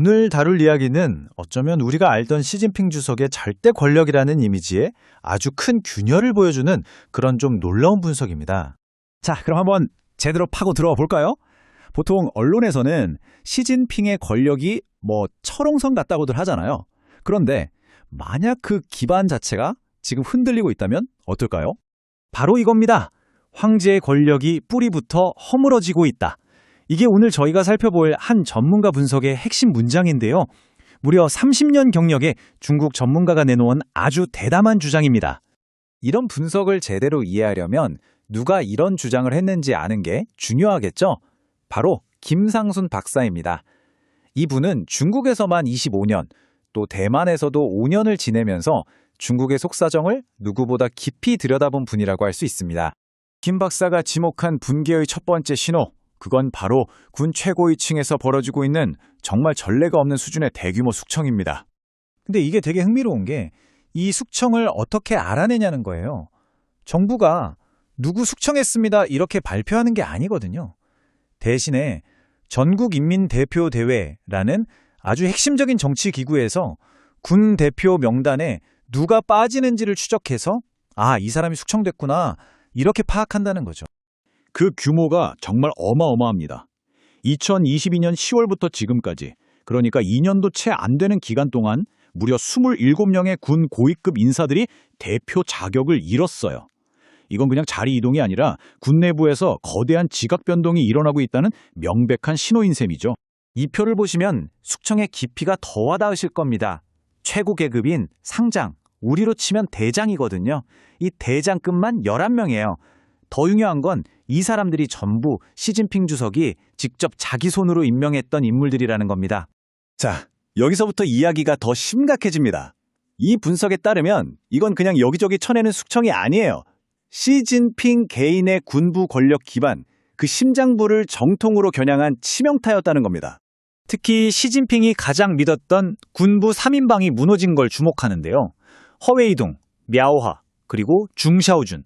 오늘 다룰 이야기는 어쩌면 우리가 알던 시진핑 주석의 절대 권력이라는 이미지에 아주 큰 균열을 보여주는 그런 좀 놀라운 분석입니다. 자, 그럼 한번 제대로 파고 들어와 볼까요? 보통 언론에서는 시진핑의 권력이 철옹성 같다고들 하잖아요. 그런데 만약 그 기반 자체가 지금 흔들리고 있다면 어떨까요? 바로 이겁니다. 황제의 권력이 뿌리부터 허물어지고 있다. 이게 오늘 저희가 살펴볼 한 전문가 분석의 핵심 문장인데요. 무려 30년 경력의 중국 전문가가 내놓은 아주 대담한 주장입니다. 이런 분석을 제대로 이해하려면 누가 이런 주장을 했는지 아는 게 중요하겠죠? 바로 김상순 박사입니다. 이분은 중국에서만 25년, 또 대만에서도 5년을 지내면서 중국의 속사정을 누구보다 깊이 들여다본 분이라고 할 수 있습니다. 김 박사가 지목한 붕괴의 첫 번째 신호, 그건 바로 군 최고위층에서 벌어지고 있는 정말 전례가 없는 수준의 대규모 숙청입니다. 근데 이게 되게 흥미로운 게 이 숙청을 어떻게 알아내냐는 거예요. 정부가 누구 숙청했습니다 이렇게 발표하는 게 아니거든요. 대신에 전국인민대표대회라는 아주 핵심적인 정치기구에서 군 대표 명단에 누가 빠지는지를 추적해서 이 사람이 숙청됐구나 이렇게 파악한다는 거죠. 그 규모가 정말 어마어마합니다. 2022년 10월부터 지금까지, 그러니까 2년도 채 안 되는 기간 동안 무려 27명의 군 고위급 인사들이 대표 자격을 잃었어요. 이건 그냥 자리 이동이 아니라 군 내부에서 거대한 지각 변동이 일어나고 있다는 명백한 신호인 셈이죠. 이 표를 보시면 숙청의 깊이가 더 와닿으실 겁니다. 최고 계급인 상장, 우리로 치면 대장이거든요. 이 대장급만 11명이에요. 더 중요한 건 이 사람들이 전부 시진핑 주석이 직접 자기 손으로 임명했던 인물들이라는 겁니다. 자, 여기서부터 이야기가 더 심각해집니다. 이 분석에 따르면 이건 그냥 여기저기 쳐내는 숙청이 아니에요. 시진핑 개인의 군부 권력 기반, 그 심장부를 정통으로 겨냥한 치명타였다는 겁니다. 특히 시진핑이 가장 믿었던 군부 3인방이 무너진 걸 주목하는데요. 허웨이둥, мя오하, 그리고 중샤오준.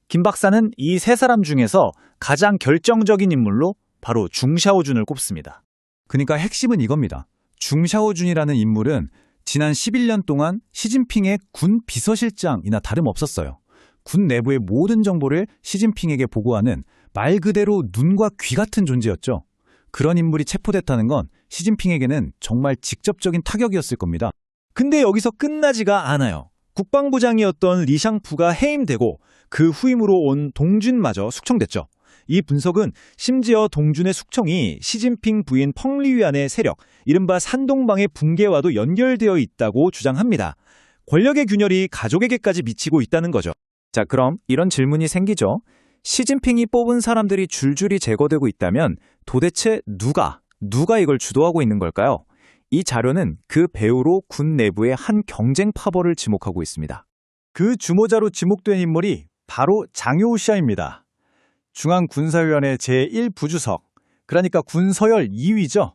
김 박사는 이 세 사람 중에서 가장 결정적인 인물로 바로 중샤오준을 꼽습니다. 그러니까 핵심은 이겁니다. 중샤오준이라는 인물은 지난 11년 동안 시진핑의 군 비서실장이나 다름없었어요. 군 내부의 모든 정보를 시진핑에게 보고하는 말 그대로 눈과 귀 같은 존재였죠. 그런 인물이 체포됐다는 건 시진핑에게는 정말 직접적인 타격이었을 겁니다. 근데 여기서 끝나지가 않아요. 국방부장이었던 리샹푸가 해임되고 그 후임으로 온 동준마저 숙청됐죠. 이 분석은 심지어 동준의 숙청이 시진핑 부인 펑리위안의 세력, 이른바 산동방의 붕괴와도 연결되어 있다고 주장합니다. 권력의 균열이 가족에게까지 미치고 있다는 거죠. 자, 그럼 이런 질문이 생기죠. 시진핑이 뽑은 사람들이 줄줄이 제거되고 있다면 도대체 누가 이걸 주도하고 있는 걸까요? 이 자료는 그 배후로 군 내부의 한 경쟁 파벌을 지목하고 있습니다. 그 주모자로 지목된 인물이 바로 장효우시아입니다. 중앙군사위원회 제1부주석, 그러니까 군서열 2위죠.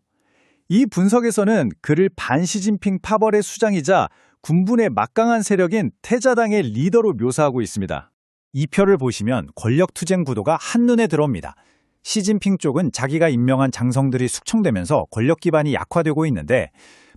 이 분석에서는 그를 반시진핑 파벌의 수장이자 군분의 막강한 세력인 태자당의 리더로 묘사하고 있습니다. 이 표를 보시면 권력투쟁 구도가 한눈에 들어옵니다. 시진핑 쪽은 자기가 임명한 장성들이 숙청되면서 권력 기반이 약화되고 있는데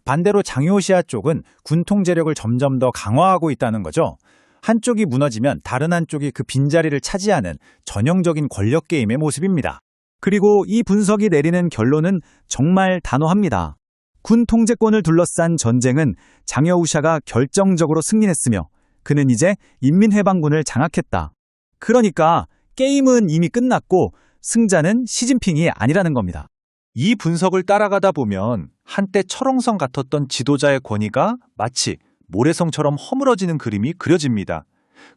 반대로 장효시아 쪽은 군 통제력을 점점 더 강화하고 있다는 거죠. 한쪽이 무너지면 다른 한쪽이 그 빈자리를 차지하는 전형적인 권력 게임의 모습입니다. 그리고 이 분석이 내리는 결론은 정말 단호합니다. 군 통제권을 둘러싼 전쟁은 장여우샤가 결정적으로 승리했으며 그는 이제 인민해방군을 장악했다. 그러니까 게임은 이미 끝났고 승자는 시진핑이 아니라는 겁니다. 이 분석을 따라가다 보면 한때 철옹성 같았던 지도자의 권위가 마치 모래성처럼 허물어지는 그림이 그려집니다.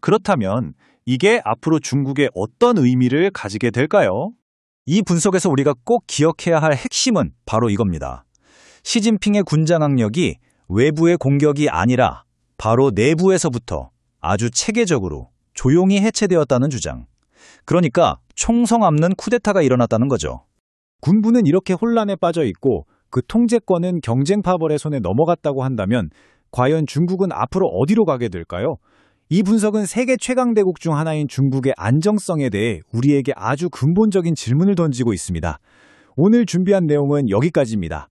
그렇다면 이게 앞으로 중국에 어떤 의미를 가지게 될까요? 이 분석에서 우리가 꼭 기억해야 할 핵심은 바로 이겁니다. 시진핑의 군장악력이 외부의 공격이 아니라 바로 내부에서부터 아주 체계적으로 조용히 해체되었다는 주장. 그러니까 총성 없는 쿠데타가 일어났다는 거죠. 군부는 이렇게 혼란에 빠져 있고 그 통제권은 경쟁 파벌의 손에 넘어갔다고 한다면 과연 중국은 앞으로 어디로 가게 될까요? 이 분석은 세계 최강대국 중 하나인 중국의 안정성에 대해 우리에게 아주 근본적인 질문을 던지고 있습니다. 오늘 준비한 내용은 여기까지입니다.